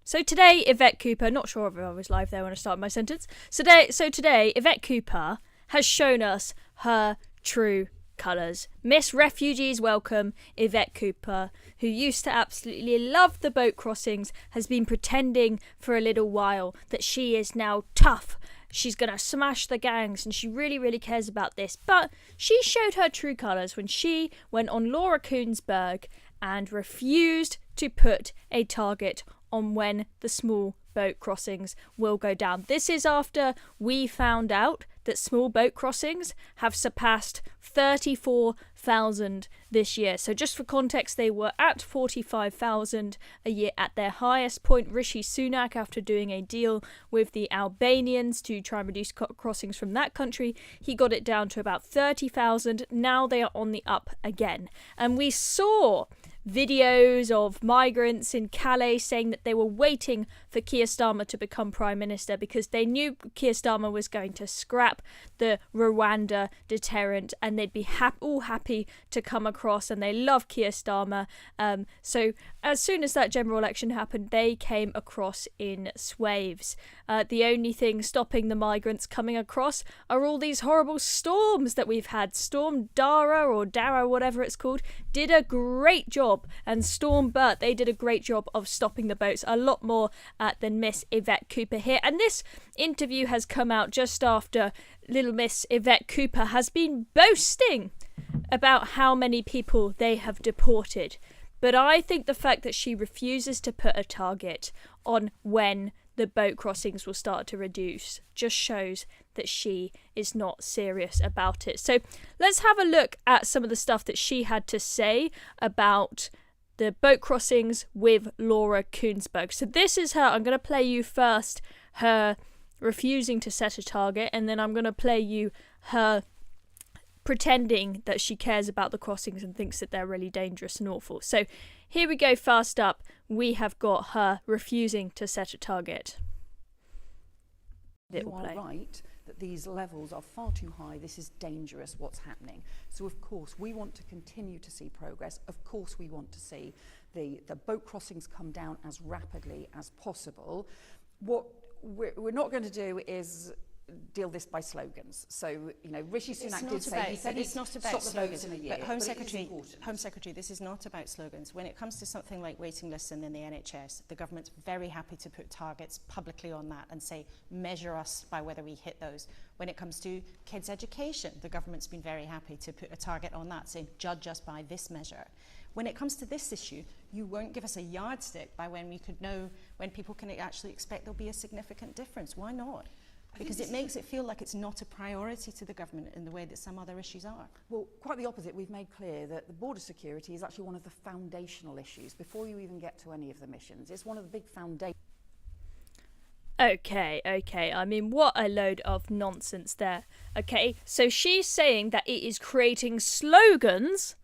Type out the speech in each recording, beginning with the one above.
So today, Yvette Cooper, not sure if I was live there when I started my sentence. Today, Yvette Cooper has shown us her true colours. Miss Refugees Welcome, Yvette Cooper, who used to absolutely love the boat crossings, has been pretending for a little while that she is now tough. She's going to smash the gangs and she really, really cares about this. But she showed her true colours when she went on Laura Kuensberg and refused to put a target on when the small boat crossings will go down. This is after we found out that small boat crossings have surpassed 34,000 this year. So just for context, they were at 45,000 a year at their highest point. Rishi Sunak, after doing a deal with the Albanians to try and reduce crossings from that country, he got it down to about 30,000. Now they are on the up again. And we saw videos of migrants in Calais saying that they were waiting for Keir Starmer to become Prime Minister because they knew Keir Starmer was going to scrap the Rwanda deterrent and they'd be all happy to come across, and they love Keir Starmer. So as soon as that general election happened, they came across in swaves. The only thing stopping the migrants coming across are all these horrible storms that we've had. Storm Dara, whatever it's called, did a great job, and Storm Bert, they did a great job of stopping the boats, a lot more than Miss Yvette Cooper here. And this interview has come out just after little Miss Yvette Cooper has been boasting about how many people they have deported. But I think the fact that she refuses to put a target on when the boat crossings will start to reduce just shows that she is not serious about it. So let's have a look at some of the stuff that she had to say about the boat crossings with Laura Kuensberg. So this is her. I'm going to play you first her refusing to set a target, and then I'm going to play you her pretending that she cares about the crossings and thinks that they're really dangerous and awful. So here we go. First up, we have got her refusing to set a target. You are right that these levels are far too high. This is dangerous, what's happening. So of course we want to continue to see progress. Of course we want to see the boat crossings come down as rapidly as possible. What we're not going to do is deal this by slogans. So, you know, Rishi Sunak did say, he said it's not about slogans in a year. But Home Secretary, this is not about slogans. When it comes to something like waiting lists and then the NHS, the government's very happy to put targets publicly on that and say, measure us by whether we hit those. When it comes to kids' education, the government's been very happy to put a target on that, saying, judge us by this measure. When it comes to this issue, you won't give us a yardstick by when we could know when people can actually expect there'll be a significant difference. Why not? Because it makes it feel like it's not a priority to the government in the way that some other issues are. Well, quite the opposite. We've made clear that the border security is actually one of the foundational issues before you even get to any of the missions. It's one of the big foundations. Okay. I mean, what a load of nonsense there. Okay, so she's saying that it is creating slogans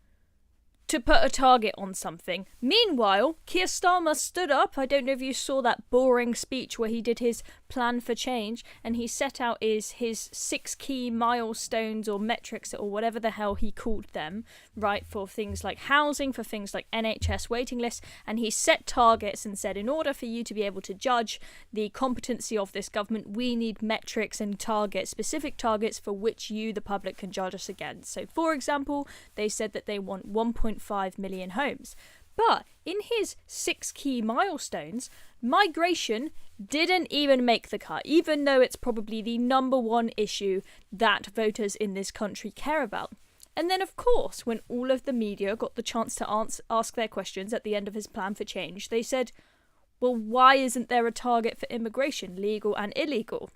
to put a target on something. Meanwhile, Keir Starmer stood up. I don't know if you saw that boring speech where he did his plan for change and he set out his 6 key milestones or metrics or whatever the hell he called them, right, for things like housing, for things like NHS waiting lists, and he set targets and said, in order for you to be able to judge the competency of this government, we need metrics and targets, specific targets for which you, the public, can judge us against. So, for example, they said that they want 1.5 million homes. But in his 6 key milestones, migration didn't even make the cut, even though it's probably the number one issue that voters in this country care about. And then, of course, when all of the media got the chance to ask their questions at the end of his plan for change, they said, well, why isn't there a target for immigration, legal and illegal?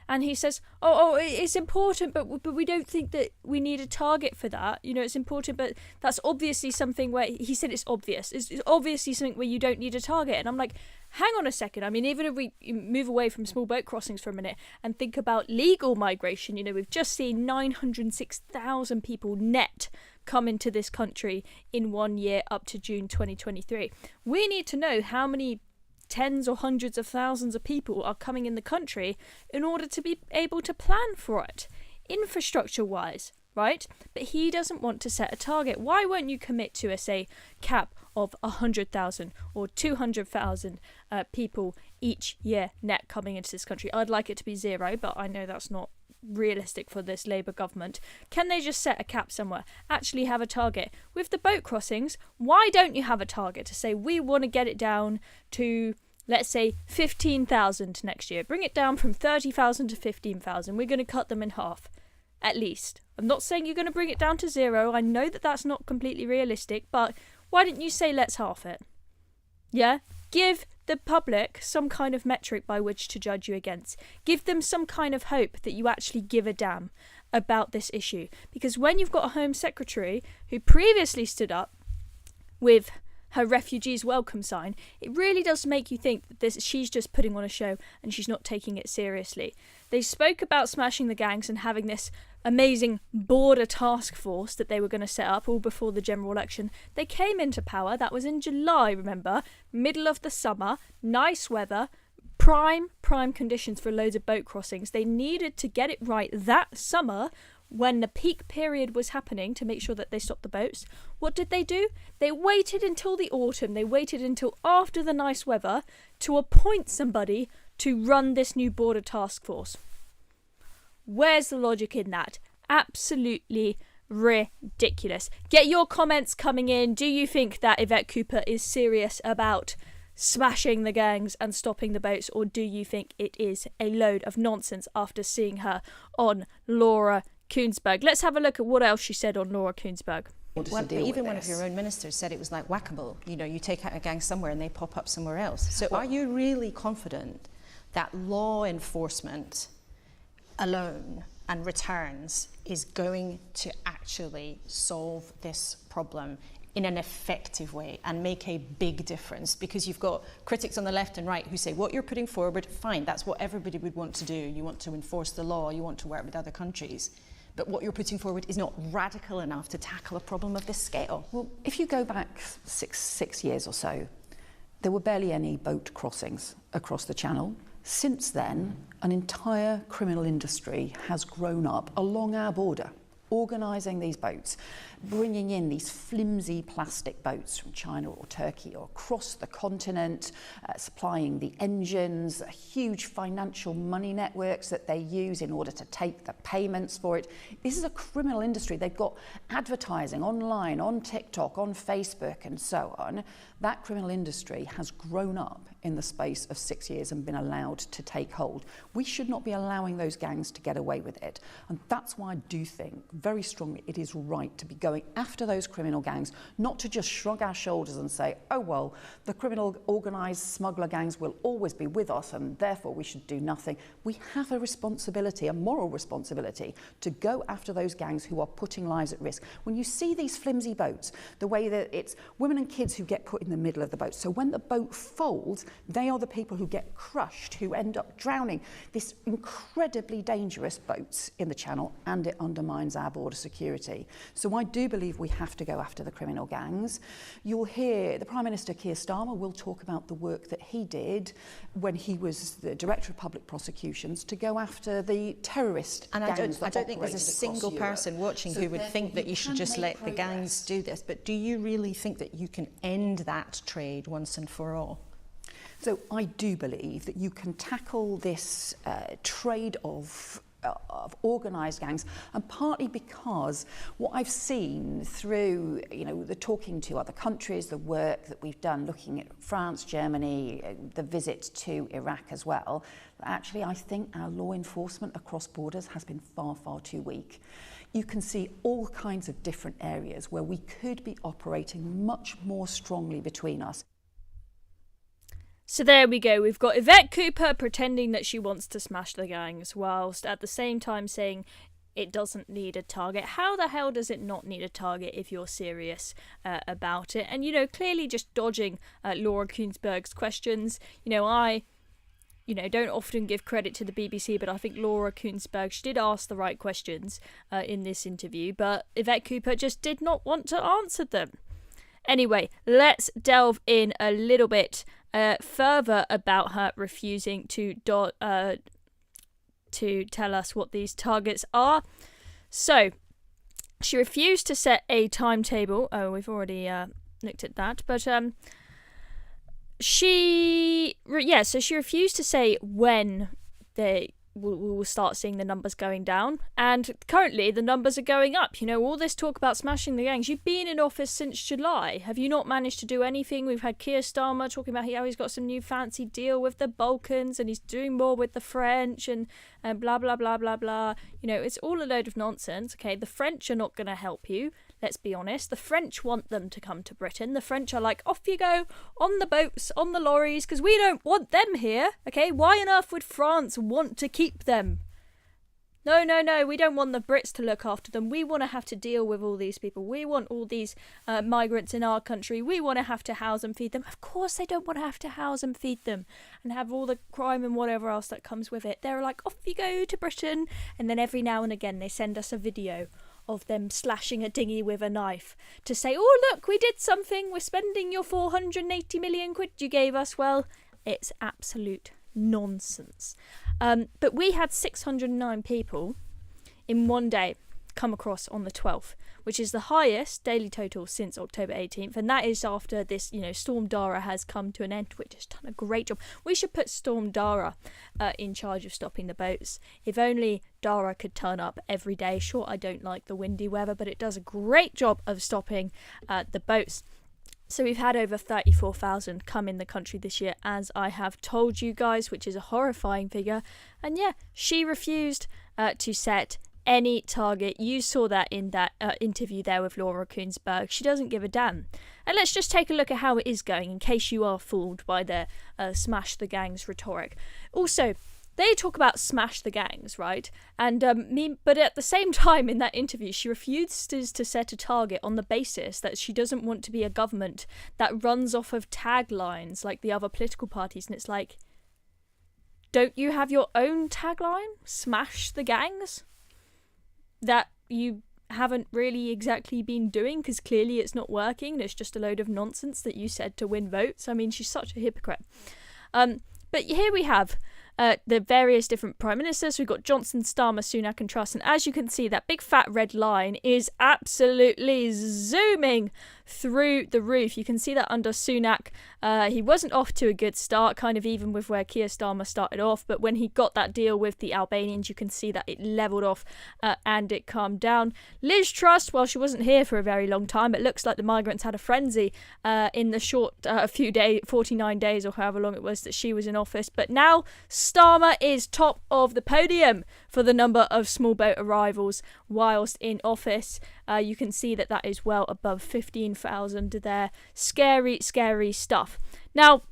And he says, oh, it's important, but we don't think that we need a target for that. You know, it's important, but that's obviously something where he said it's obvious. It's obviously something where you don't need a target. And I'm like, hang on a second. I mean, even if we move away from small boat crossings for a minute and think about legal migration, you know, we've just seen 906,000 people net come into this country in 1 year up to June 2023. We need to know how many tens or hundreds of thousands of people are coming in the country in order to be able to plan for it, infrastructure-wise, right? But he doesn't want to set a target. Why won't you commit to a, say, cap of 100,000 or 200,000 people each year net coming into this country. I'd like it to be 0, but I know that's not realistic for this Labour government. Can they just set a cap somewhere? Actually have a target. With the boat crossings, why don't you have a target to say we want to get it down to, let's say, 15,000 next year. Bring it down from 30,000 to 15,000. We're going to cut them in half, at least. I'm not saying you're going to bring it down to 0. I know that that's not completely realistic, but why didn't you say let's half it? Yeah? Give the public some kind of metric by which to judge you against. Give them some kind of hope that you actually give a damn about this issue. Because when you've got a Home Secretary who previously stood up with her refugees welcome sign, it really does make you think that she's just putting on a show and she's not taking it seriously. They spoke about smashing the gangs and having this amazing border task force that they were going to set up all before the general election. They came into power, that was in July, remember, middle of the summer, nice weather, prime conditions for loads of boat crossings. They needed to get it right that summer when the peak period was happening to make sure that they stopped the boats. What did they do? They waited until the autumn, they waited until after the nice weather to appoint somebody to run this new border task force. Where's the logic in that? Absolutely ridiculous. Get your comments coming in. Do you think that Yvette Cooper is serious about smashing the gangs and stopping the boats, or do you think it is a load of nonsense after seeing her on Laura Kuensberg? Let's have a look at what else she said on Laura Kuensberg. Even one of your own ministers said it was like whack-a-mole. You know, you take out a gang somewhere and they pop up somewhere else. So are you really confident that law enforcement alone and returns is going to actually solve this problem in an effective way and make a big difference? Because you've got critics on the left and right who say what you're putting forward, fine, that's what everybody would want to do. You want to enforce the law, you want to work with other countries. But what you're putting forward is not radical enough to tackle a problem of this scale. Well, if you go back six years or so, there were barely any boat crossings across the Channel. Since then, an entire criminal industry has grown up along our border, organising these boats, bringing in these flimsy plastic boats from China or Turkey or across the continent, supplying the engines, huge financial money networks that they use in order to take the payments for it. This is a criminal industry. They've got advertising online, on TikTok, on Facebook and so on. That criminal industry has grown up in the space of 6 years and been allowed to take hold. We should not be allowing those gangs to get away with it. And that's why I do think very strongly it is right to be going after those criminal gangs, not to just shrug our shoulders and say, oh, well, the criminal organised smuggler gangs will always be with us and therefore we should do nothing. We have a responsibility, a moral responsibility, to go after those gangs who are putting lives at risk. When you see these flimsy boats, the way that it's women and kids who get put in the middle of the boat. So when the boat folds, they are the people who get crushed, who end up drowning. This incredibly dangerous boats in the Channel, and it undermines our border security. So I do believe we have to go after the criminal gangs. You'll hear the Prime Minister Keir Starmer will talk about the work that he did when he was the Director of Public Prosecutions to go after the terrorist and gangs. I don't think there's a single person watching who would think that you should just let the gangs do this. But do you really think that you can end that trade once and for all? So I do believe that you can tackle this trade of organised gangs, and partly because what I've seen through, the talking to other countries, the work that we've done looking at France, Germany, the visit to Iraq as well, actually I think our law enforcement across borders has been far, far too weak. You can see all kinds of different areas where we could be operating much more strongly between us. So there we go, we've got Yvette Cooper pretending that she wants to smash the gangs, whilst at the same time saying it doesn't need a target. How the hell does it not need a target if you're serious about it? And, clearly just dodging Laura Kuensberg's questions. I don't often give credit to the BBC, but I think Laura Kuensberg, she did ask the right questions in this interview, but Yvette Cooper just did not want to answer them. Anyway, let's delve in a little bit further about her refusing to tell us what these targets are. So, she refused to set a timetable. Oh, we've already looked at that. But she refused to say when we will start seeing the numbers going down, and currently the numbers are going up. All this talk about smashing the gangs, you've been in office since July. Have you not managed to do anything? We've had Keir Starmer talking about how he's got some new fancy deal with the Balkans and he's doing more with the French and blah blah blah blah blah. It's all a load of nonsense. Okay, the French are not going to help you. Let's be honest, the French want them to come to Britain. The French are like, off you go, on the boats, on the lorries, because we don't want them here, okay? Why on earth would France want to keep them? No, we don't want the Brits to look after them. We want to have to deal with all these people. We want all these migrants in our country. We want to have to house and feed them. Of course they don't want to have to house and feed them and have all the crime and whatever else that comes with it. They're like, off you go to Britain. And then every now and again they send us a video of them slashing a dinghy with a knife to say, oh look, we did something, we're spending your 480 million quid you gave us. Well, it's absolute nonsense. But we had 609 people in one day come across on the 12th, which is the highest daily total since October 18th, and that is after this, Storm Dara has come to an end, which has done a great job. We should put Storm Dara in charge of stopping the boats. If only Dara could turn up every day. Sure, I don't like the windy weather, but it does a great job of stopping the boats. So we've had over 34,000 come in the country this year, as I have told you guys, which is a horrifying figure. And yeah, she refused to set any target. You saw that in that interview there with Laura Kuensberg. She doesn't give a damn. And let's just take a look at how it is going, in case you are fooled by their smash the gangs rhetoric. Also, they talk about smash the gangs, right? And but at the same time in that interview, she refuses to set a target on the basis that she doesn't want to be a government that runs off of taglines like the other political parties. And it's like, don't you have your own tagline? Smash the gangs? That you haven't really exactly been doing, because clearly it's not working. It's just a load of nonsense that you said to win votes. I mean, she's such a hypocrite. But here we have the various different prime ministers. We've got Johnson, Starmer, Sunak and Truss. And as you can see, that big fat red line is absolutely zooming through the roof. You can see that under Sunak, he wasn't off to a good start, kind of even with where Keir Starmer started off. But when he got that deal with the Albanians, you can see that it levelled off and it calmed down. Liz Truss, well, she wasn't here for a very long time. It looks like the migrants had a frenzy in the short few days, 49 days or however long it was that she was in office. But now Starmer is top of the podium for the number of small boat arrivals whilst in office. You can see that is well above 15,000 there. Scary, scary stuff. Now,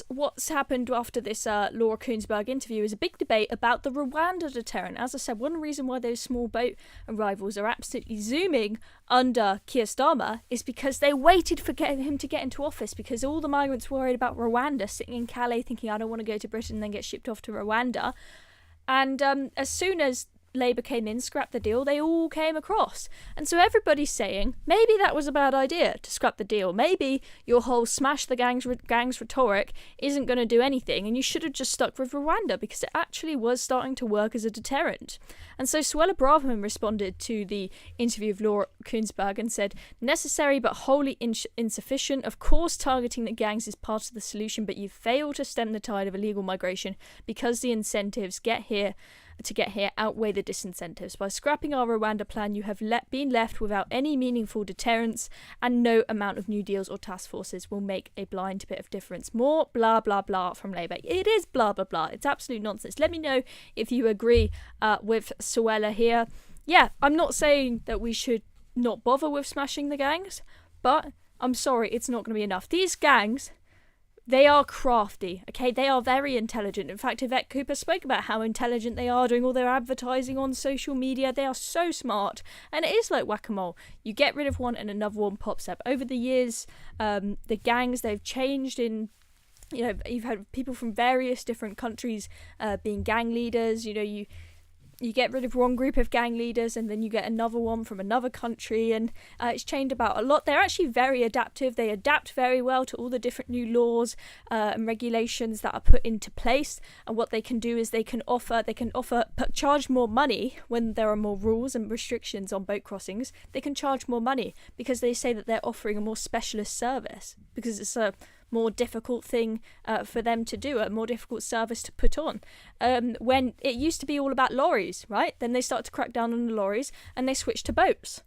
what's happened after this Laura Kuensberg interview is a big debate about the Rwanda deterrent. As I said, one reason why those small boat arrivals are absolutely zooming under Keir Starmer is because they waited for him to get into office, because all the migrants were worried about Rwanda, sitting in Calais thinking, I don't want to go to Britain and then get shipped off to Rwanda. And as soon as Labour came in, scrapped the deal, they all came across. And so everybody's saying, maybe that was a bad idea to scrap the deal. Maybe your whole smash the gangs rhetoric isn't going to do anything, and you should have just stuck with Rwanda, because it actually was starting to work as a deterrent. And so Suella Braverman responded to the interview of Laura Kuensberg and said, necessary but wholly insufficient. Of course, targeting the gangs is part of the solution, but you fail to stem the tide of illegal migration because the incentives to get here outweigh the disincentives. By scrapping our Rwanda plan, you have been left without any meaningful deterrence, and no amount of new deals or task forces will make a blind bit of difference. More blah blah blah from Labour. It is blah blah blah. It's absolute nonsense. Let me know if you agree with Suella here. Yeah, I'm not saying that we should not bother with smashing the gangs, but I'm sorry, it's not going to be enough. These gangs, they are crafty, okay? They are very intelligent. In fact, Yvette Cooper spoke about how intelligent they are, doing all their advertising on social media. They are so smart. And it is like whack-a-mole. You get rid of one and another one pops up. Over the years, the gangs, they've changed in... you've had people from various different countries being gang leaders. You get rid of one group of gang leaders and then you get another one from another country, and it's changed about a lot. They're actually very adaptive. They adapt very well to all the different new laws and regulations that are put into place. And what they can do is they can charge more money when there are more rules and restrictions on boat crossings. They can charge more money because they say that they're offering a more specialist service, because it's a more difficult thing for them to do, a more difficult service to put on. When it used to be all about lorries, right? Then they started to crack down on the lorries and they switched to boats.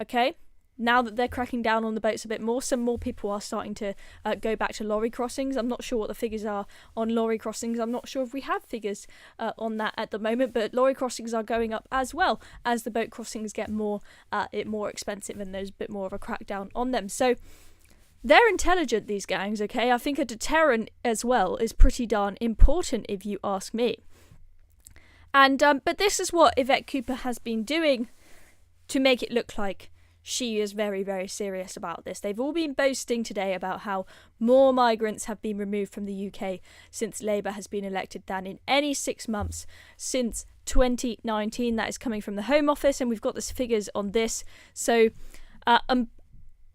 Okay? Now that they're cracking down on the boats a bit more, some more people are starting to go back to lorry crossings. I'm not sure what the figures are on lorry crossings. I'm not sure if we have figures on that at the moment, but lorry crossings are going up as well as the boat crossings get more expensive and there's a bit more of a crackdown on them. So they're intelligent, these gangs, okay? I think a deterrent as well is pretty darn important, if you ask me. And but this is what Yvette Cooper has been doing to make it look like she is very, very serious about this. They've all been boasting today about how more migrants have been removed from the UK since Labour has been elected than in any 6 months since 2019. That is coming from the Home Office, and we've got the figures on this. So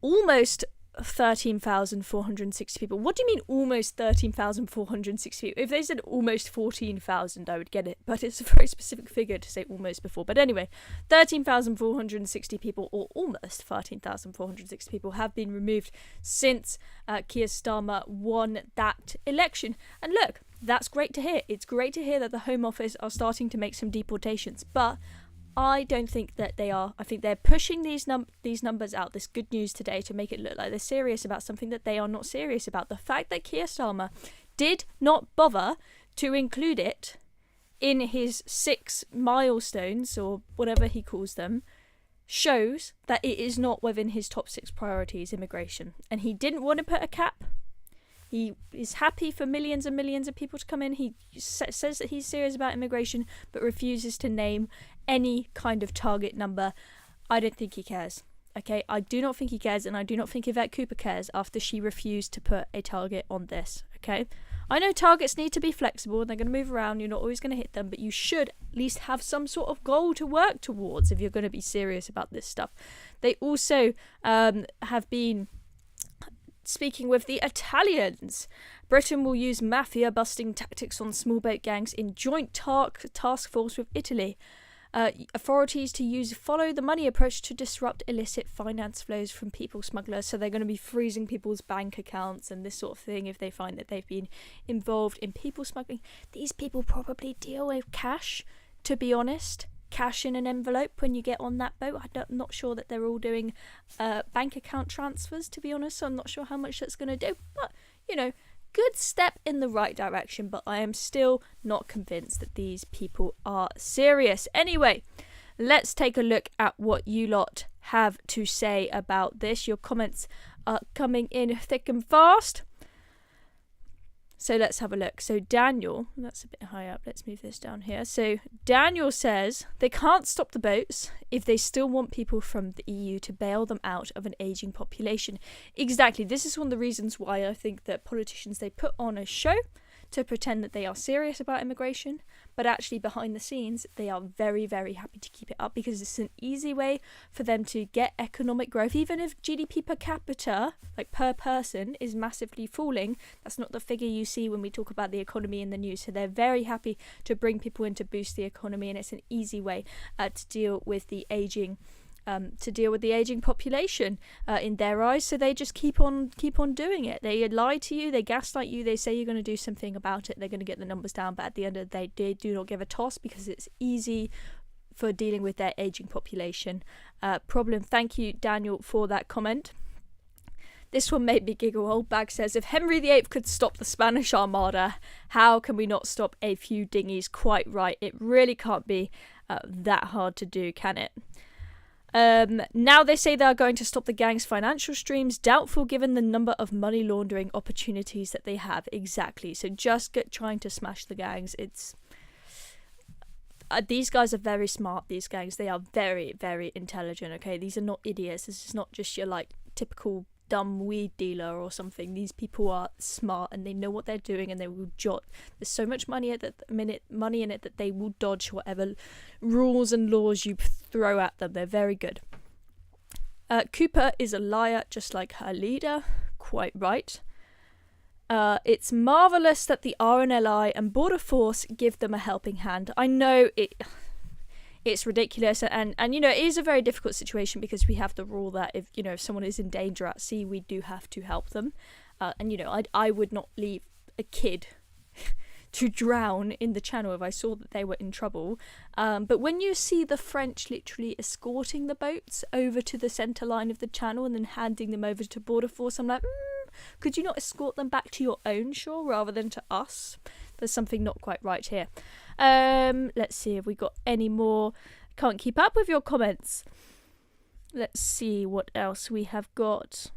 almost 13,460 people. What do you mean almost 13,460 people? If they said almost 14,000, I would get it, but it's a very specific figure to say almost before. But anyway, 13,460 people, or almost 13,460 people, have been removed since Keir Starmer won that election. And look, that's great to hear. It's great to hear that the Home Office are starting to make some deportations, but I don't think that they are. I think they're pushing these numbers out, this good news today, to make it look like they're serious about something that they are not serious about. The fact that Keir Starmer did not bother to include it in his 6 milestones, or whatever he calls them, shows that it is not within his top 6 priorities, immigration. And he didn't want to put a cap. He is happy for millions and millions of people to come in. He says that he's serious about immigration, but refuses to name any kind of target number. I don't think he cares. Okay, I do not think he cares, and I do not think Yvette Cooper cares after she refused to put a target on this. Okay, I know targets need to be flexible and they're going to move around. You're not always going to hit them, but you should at least have some sort of goal to work towards if you're going to be serious about this stuff. They also have been speaking with the Italians. Britain will use mafia busting tactics on small boat gangs in joint task force with Italy. Authorities to follow the money approach to disrupt illicit finance flows from people smugglers. So they're going to be freezing people's bank accounts and this sort of thing if they find that they've been involved in people smuggling. These people probably deal with cash, to be honest. Cash in an envelope when you get on that boat. I'm not sure that they're all doing bank account transfers, to be honest, so I'm not sure how much that's going to do, but good step in the right direction, but I am still not convinced that these people are serious. Anyway, let's take a look at what you lot have to say about this. Your comments are coming in thick and fast. So let's have a look. So Daniel, that's a bit high up. Let's move this down here. So Daniel says they can't stop the boats if they still want people from the EU to bail them out of an ageing population. Exactly. This is one of the reasons why I think that politicians, they put on a show to pretend that they are serious about immigration, but actually behind the scenes they are very, very happy to keep it up because it's an easy way for them to get economic growth. Even if GDP per capita, like per person, is massively falling, that's not the figure you see when we talk about the economy in the news. So they're very happy to bring people in to boost the economy, and it's an easy way to deal with the aging population in their eyes. So they just keep on doing it. They lie to you, they gaslight you, they say you're going to do something about it, they're going to get the numbers down, but at the end of the day they do not give a toss because it's easy for dealing with their aging population problem. Thank you, Daniel, for that comment. This one made me giggle. Old Bag says, if Henry VIII could stop the Spanish Armada, how can we not stop a few dinghies? Quite right. It really can't be that hard to do, can it? Now they say they are going to stop the gang's financial streams. Doubtful given the number of money laundering opportunities that they have. Exactly. So just trying to smash the gangs. It's these guys are very smart. These gangs, they are very, very intelligent. Okay, these are not idiots. This is not just your typical dumb weed dealer or something. These people are smart and they know what they're doing, and they will jot. There's so much money in it that they will dodge whatever rules and laws you throw at them. They're very good. Cooper is a liar, just like her leader. Quite right. It's marvellous that the RNLI and Border Force give them a helping hand. I know it's ridiculous, and you know, it is a very difficult situation because we have the rule that if someone is in danger at sea, we do have to help them. And I would not leave a kid to drown in the channel if I saw that they were in trouble. But when you see the French literally escorting the boats over to the centre line of the channel and then handing them over to Border Force, I'm like, could you not escort them back to your own shore rather than to us? There's something not quite right here. Let's see if we got any more. Can't keep up with your comments. Let's see what else we have got.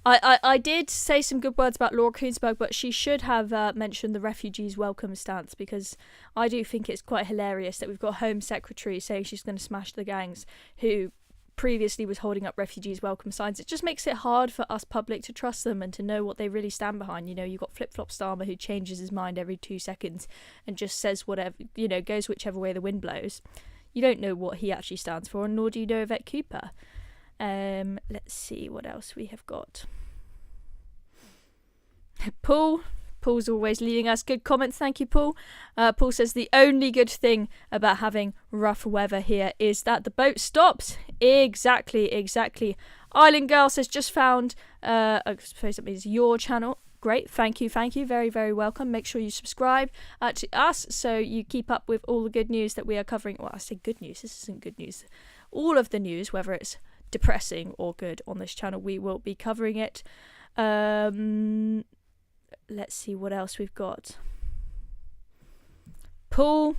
I did say some good words about Laura Kuensberg, but she should have mentioned the refugees welcome stance, because I do think it's quite hilarious that we've got Home Secretary saying she's going to smash the gangs who previously was holding up refugees welcome signs. It just makes it hard for us public to trust them and to know what they really stand behind. You've got Flip-Flop Starmer who changes his mind every 2 seconds and just says whatever, goes whichever way the wind blows. You don't know what he actually stands for, and nor do you know Yvette Cooper. Let's see what else we have got. Paul's always leading us good comments. Thank you, Paul. Paul says the only good thing about having rough weather here is that the boat stops. Exactly. Island Girl says just found. I suppose that means your channel. Great, thank you. Very, very welcome. Make sure you subscribe to us so you keep up with all the good news that we are covering. Well, I say good news. This isn't good news. All of the news, whether it's depressing or good on this channel, we will be covering it. Let's see what else we've got. Paul,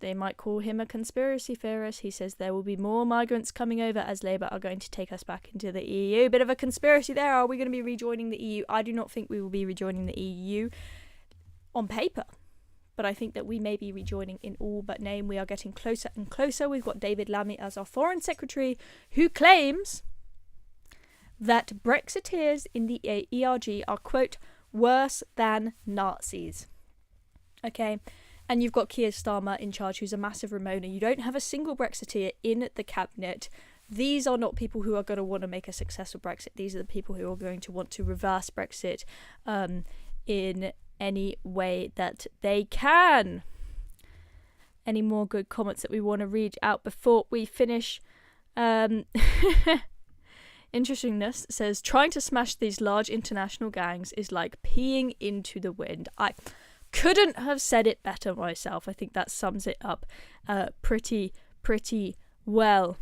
they might call him a conspiracy theorist. He says there will be more migrants coming over as Labour are going to take us back into the EU. Bit of a conspiracy there. Are we going to be rejoining the EU? I do not think we will be rejoining the EU on paper, but I think that we may be rejoining in all but name. We are getting closer and closer. We've got David Lammy as our Foreign Secretary, who claims that Brexiteers in the ERG are, quote, worse than Nazis. Okay, and you've got Keir Starmer in charge, who's a massive Ramona. You don't have a single Brexiteer in the cabinet. These are not people who are going to want to make a successful Brexit. These are the people who are going to want to reverse Brexit in any way that they can. Any more good comments that we want to read out before we finish? Interestingness says, trying to smash these large international gangs is like peeing into the wind. I couldn't have said it better myself. I think that sums it up pretty well.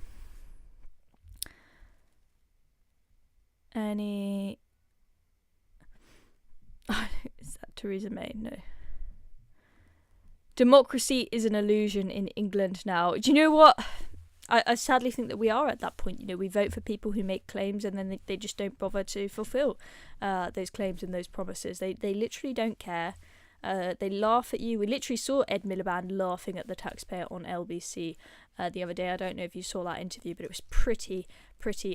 Any... Is that Theresa May? No. Democracy is an illusion in England now. Do you know what? I sadly think that we are at that point. We vote for people who make claims and then they just don't bother to fulfill those claims and those promises. They literally don't care. They laugh at you. We literally saw Ed Miliband laughing at the taxpayer on LBC the other day. I don't know if you saw that interview, but it was pretty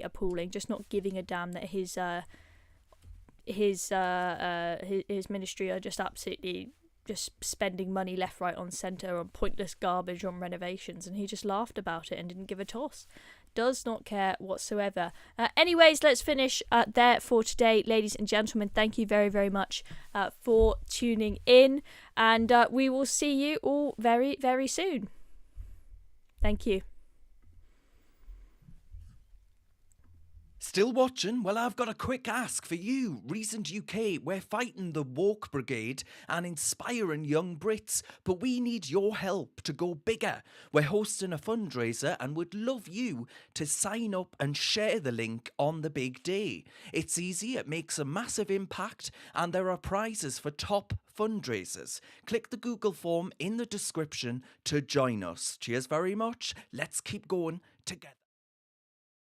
appalling. Just not giving a damn that his ministry are just absolutely just spending money left, right, on centre on pointless garbage on renovations, and he just laughed about it and didn't give a toss. Does not care whatsoever. Anyways, let's finish there for today, ladies and gentlemen. Thank you very, very much for tuning in, and we will see you all very, very soon. Thank you. Still watching? Well, I've got a quick ask for you. Recent UK, we're fighting the woke brigade and inspiring young Brits, but we need your help to go bigger. We're hosting a fundraiser and would love you to sign up and share the link on the big day. It's easy, it makes a massive impact, and there are prizes for top fundraisers. Click the Google form in the description to join us. Cheers very much. Let's keep going together.